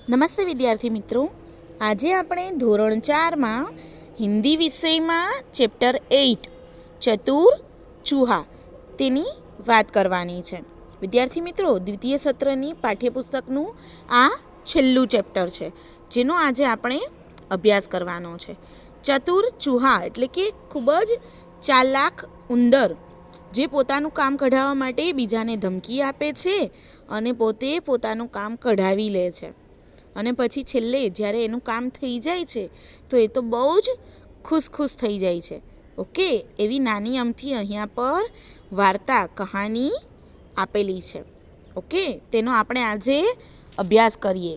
નમસ્તે વિદ્યાર્થી મિત્રો, આજે આપણે ધોરણ 4માં હિન્દી વિષયમાં ચેપ્ટર 8 ચતુર ચૂહા તેની વાત કરવાની છે. વિદ્યાર્થી મિત્રો, દ્વિતીય સત્રની પાઠ્યપુસ્તકનું આ છેલ્લું ચેપ્ટર છે, જેનો આજે આપણે અભ્યાસ કરવાનો છે. ચતુર ચૂહા એટલે કે ખૂબ જ ચાલાક ઉંદર, જે પોતાનું કામ કઢાવવા માટે બીજાને ધમકી આપે છે અને પોતે પોતાનું કામ કઢાવી લે છે. અને પછી છેલ્લે જ્યારે એનું કામ થઈ જાય છે તો એ તો બહુ જ ખુશ થઈ જાય છે. ઓકે, એવી નાની અમથી અહીંયા પર વાર્તા કહાની આપેલી છે. ઓકે, તેનો આપણે આજે અભ્યાસ કરીએ.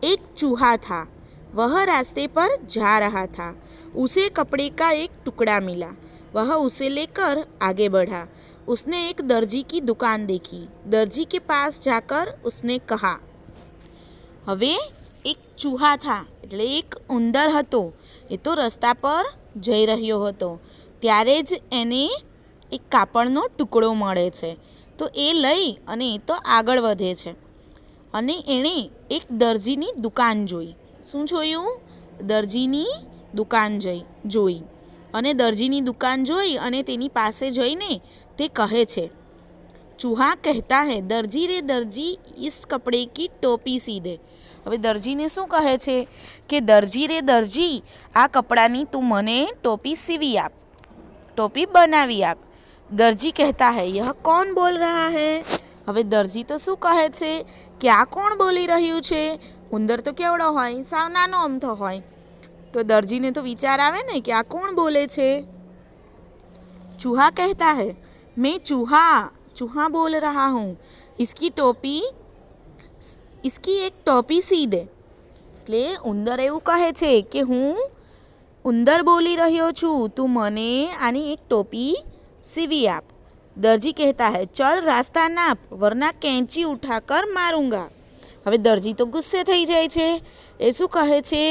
એક ચૂહા થા, વહ રાસ્તે પર जा रहा था. उसे कपड़े का एक टुकड़ा मिला. वह उसे लेकर आगे बढ़ा. उसने एक दर्जी की दुकान देखी. दर्जी के पास जाकर उसने कहा. હવે એક ચૂહા થા એટલે એક ઉંદર હતો. એ તો રસ્તા પર જઈ રહ્યો હતો. ત્યારે જ એને એક કાપડનો ટુકડો મળે છે. તો એ લઈ અને એ તો આગળ વધે છે. અને એણે એક દરજીની દુકાન જોઈ. શું જોયું? દરજીની દુકાન જોઈ. અને દરજીની દુકાન જોઈ અને તેની પાસે જઈને તે કહે છે. ચૂહા કહેતા હૈ, દરજી રે દરજી, ઇસ કપડે કી ટોપી સી દે. હવે દરજીને શું કહે છે કે દરજી રે દરજી, આ કપડાની તું મને ટોપી સીવી આપ, ટોપી બનાવી આપ. દરજી કહેતા હૈ, યહ કૌન બોલ રહા હૈ. હવે દરજી તો શું કહે છે કે આ કોણ બોલી રહ્યું છે? ઉંદર તો કેવડો હોય, સાવ નાનો અમથો હોય. તો દરજીને તો વિચાર આવે ને કે આ કોણ બોલે છે. ચૂહા કહેતા હૈ, મેં चूहा बोल रहा हूँ, इसकी एक टोपी सी दे. એટલે ઉંદર એવું કહે છે કે હું ઉંદર બોલી રહ્યો છું, તું મને આની એક ટોપી સીવી આપ. દરજી કહેતા હૈ, ચલ રાસ્તા નાપ, વરના કેંચી ઉઠાકર માरूंगा. હવે દરજી તો ગુસ્સે થઈ જાય છે. એ શું કહે છે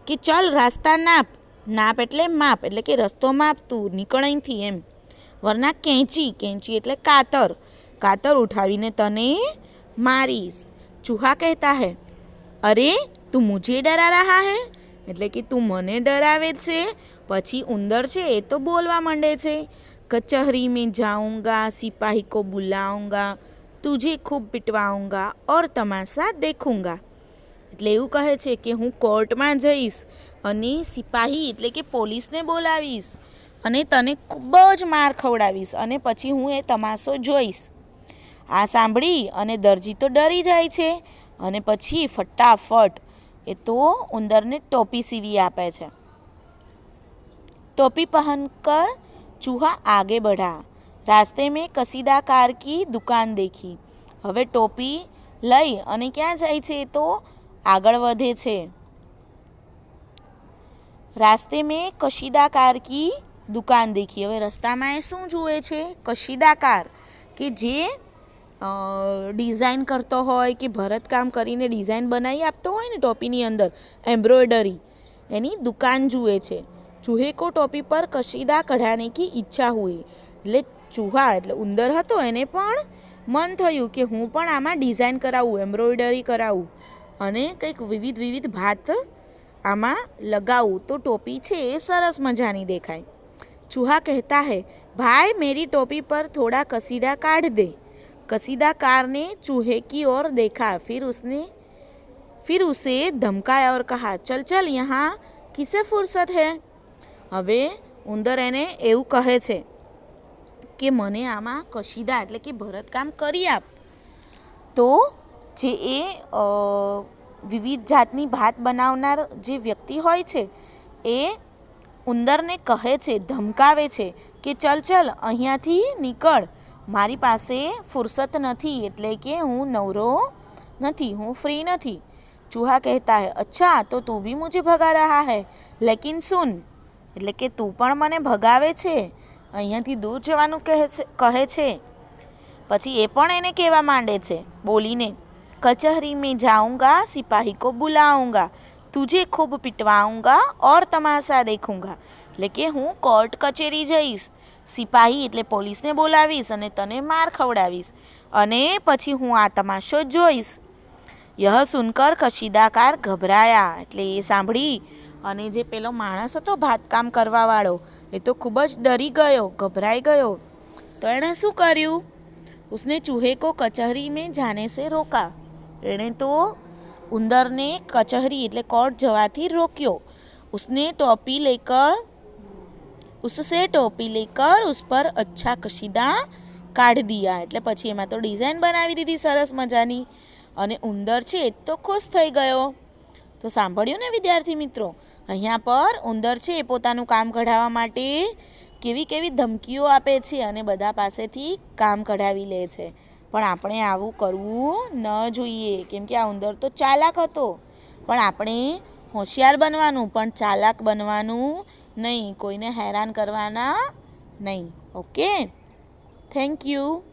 કે ચલ રાસ્તા નાપ. નાપ એટલે માપ, એટલે કે રસ્તો માપ, તું નીકળ અહીંથી એમ. વરના કેંચી એટલે કાતર ઉઠાવીને તને મારીશ. ચૂહા કહેતા હૈ, અરે તું મુझे ડરા રહા હૈ, એટલે કે તું મને ડરાવે છે. પછી ઉંદર છે એ તો બોલવા માંડે છે. કચહરી મેં જાઉંગા, સિપાહી કો બુલાઉંગા, તુझे ખૂબ પિટવાઉંગા ઓર તમાશા દેખુંગા. એટલે એવું કહે છે કે હું કોર્ટમાં જઈશ અને સિપાહી એટલે કે પોલીસને બોલાવીશ અને તને ખૂબ જ માર ખવડાવીશ અને પછી હું એ તમાશો જોઈશ. આ સાંભળી અને દરજી તો ડરી જાય છે અને પછી ફટાફટ એ તો ઉંદરને ટોપી સીવી આપે છે. ટોપી પહેનકર ચૂહા આગે बढ़ा. રાસ્તે મેં કસીદાકાર કી દુકાન દેખી. હવે ટોપી લઈ અને ક્યાં જાય છે? તો આગળ વધે છે. રાસ્તે મેં કશીદાકાર કી દુકાન દેખી. હવે રસ્તામાં એ શું જુએ છે? કશીદાકાર, કે જે ડિઝાઇન કરતો હોય કે ભરતકામ કરીને ડિઝાઇન બનાવી આપતો હોય ને ટોપીની અંદર, એમ્બ્રોઇડરી, એની દુકાન જુએ છે. ચૂહે કો ટોપી પર કશીદા કઢાને કી ઈચ્છા હુઈ. એટલે ચૂહા એટલે ઉંદર હતો, એને પણ મન થયું કે હું પણ આમાં ડિઝાઇન કરાવું, એમ્બ્રોઇડરી કરાવું અને કંઈક વિવિધ ભાત આમાં લગાવું તો ટોપી છે એ સરસ મજાની દેખાય. चूहा कहता है, भाई मेरी टोपी पर थोड़ा कसीदा काट दे. कसीदाकार ने चूहे की ओर देखा, फिर उसे धमकाया और कहा, चल चल यहाँ किसे फुर्सत है. હવે ઉંદર એને એવું કહે છે કે મને આમાં કશીદા એટલે કે ભરતકામ કરી આપ. તો જે એ વિવિધ જાતની ભાત બનાવનાર જે વ્યક્તિ હોય છે એ ઉંદરને કહે છે, ધમકાવે છે કે ચલ અહીંયાથી નીકળ, મારી પાસે ફુરસત નથી, એટલે કે હું નવરો નથી, હું ફ્રી નથી. ચૂહા કહેતા હૈ, અચ્છા તો તું ભી મુझे ભગા રહા હૈ, લેકિન સુન, એટલે કે તું પણ મને ભગાવે છે, અહીંયાથી દૂર જવાનું કહે છે. પછી એ પણ એને કહેવા માંડે છે બોલીને, કચહરી મેં જાઉંગા, સિપાહી કો બુલાઉંગા, તુझे ખૂબ પિટવાઉંગા ઓર તમાશા દેખુંગા. એટલે કે હું કોર્ટ કચેરી જઈશ, સિપાહી એટલે પોલીસને બોલાવીશ અને તને માર ખવડાવીશ અને પછી હું આ તમાશો જોઈશ. યહ સુનકર કશીદાકાર ગભરાયા, એટલે એ સાંભળી અને જે પેલો માણસ હતો ભાતકામ કરવાવાળો એ તો ખૂબ જ ડરી ગયો, ગભરાઈ ગયો. તો એણે શું કર્યું? उसने चूहे को कचहरी में जाने से रोका. એણે તો ઉંદરને કચહરી એટલે કોર્ટ જવાથી રોક્યો. उससे टोपी लेकर उस पर अच्छा कशीदा કાઢ દિયા, એટલે પછી એમાં તો ડિઝાઇન બનાવી દીધી સરસ મજાની અને ઉંદર છે એ તો ખુશ થઈ ગયો. તો સાંભળ્યું ને વિદ્યાર્થી મિત્રો, અહીંયા પર ઉંદર છે એ પોતાનું કામ કઢાવવા માટે કેવી કેવી ધમકીઓ આપે છે અને બધા પાસેથી કામ કઢાવી લે છે. પણ આપણે આવું કરવું ન જોઈએ, કેમ કે આ ઉંદર તો ચાલાક હતો. પણ આપણે હોશિયાર બનવાનું, પણ ચાલાક બનવાનું નહીં, કોઈને હેરાન કરવાના નહીં. Okay, thank you.